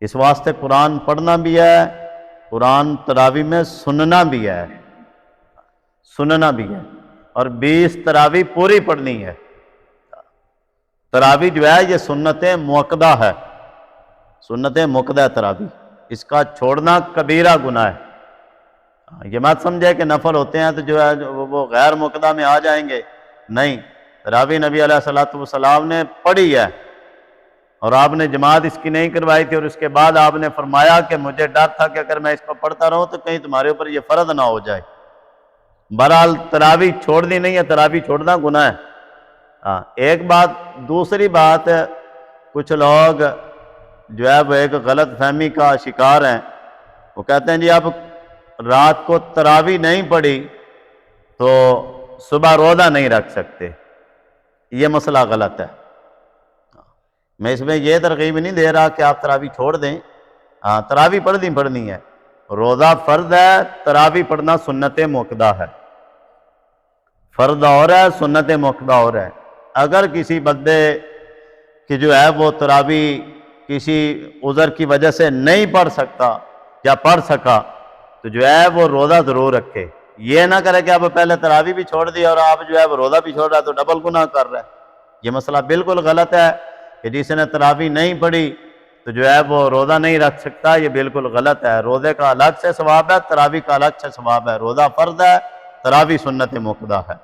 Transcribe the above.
اس واسطے قرآن پڑھنا بھی ہے، قرآن تراویح میں سننا بھی ہے، سننا بھی ہے، اور 20 تراویح پوری پڑھنی ہے۔ تراویح جو ہے یہ سنت مؤکدہ ہے، سنت مؤکدہ تراویح، اس کا چھوڑنا کبیرہ گناہ ہے۔ یہ مت سمجھے کہ نفل ہوتے ہیں تو جو ہے وہ غیر مؤکدہ میں آ جائیں گے، نہیں، تراویح نبی علیہ السلام نے پڑھی ہے، اور آپ نے جماعت اس کی نہیں کروائی تھی، اور اس کے بعد آپ نے فرمایا کہ مجھے ڈر تھا کہ اگر میں اس کو پڑھتا رہوں تو کہیں تمہارے اوپر یہ فرض نہ ہو جائے۔ بہرحال تراویح چھوڑنی نہیں ہے، تراویح چھوڑنا گناہ ہے۔ ایک بات، دوسری بات، کچھ لوگ جو ہے وہ ایک غلط فہمی کا شکار ہیں، وہ کہتے ہیں جی اب رات کو تراویح نہیں پڑھی تو صبح روزہ نہیں رکھ سکتے، یہ مسئلہ غلط ہے۔ میں اس میں یہ ترغیب نہیں دے رہا کہ آپ تراویح چھوڑ دیں، تراویح پڑھنی ہے، روزہ فرض ہے، تراویح پڑھنا سنت مؤکدہ ہے، فرض اور ہے، سنت مؤکدہ اور ہے۔ اگر کسی بندے کہ جو ہے وہ تراویح کسی عذر کی وجہ سے نہیں پڑھ سکتا یا پڑھ سکا تو جو ہے وہ روزہ ضرور رکھے، یہ نہ کرے کہ اب پہلے تراویح بھی چھوڑ دی اور آپ جو ہے وہ روزہ بھی چھوڑ رہا ہے تو ڈبل گناہ کر رہا ہے۔ یہ مسئلہ بالکل غلط ہے کہ جس نے تراویح نہیں پڑھی تو جو ہے وہ روزہ نہیں رکھ سکتا، یہ بالکل غلط ہے۔ روزے کا الگ سے ثواب ہے، تراویح کا الگ سے ثواب ہے۔ روزہ فرض ہے، تراویح سنت مؤکدہ ہے۔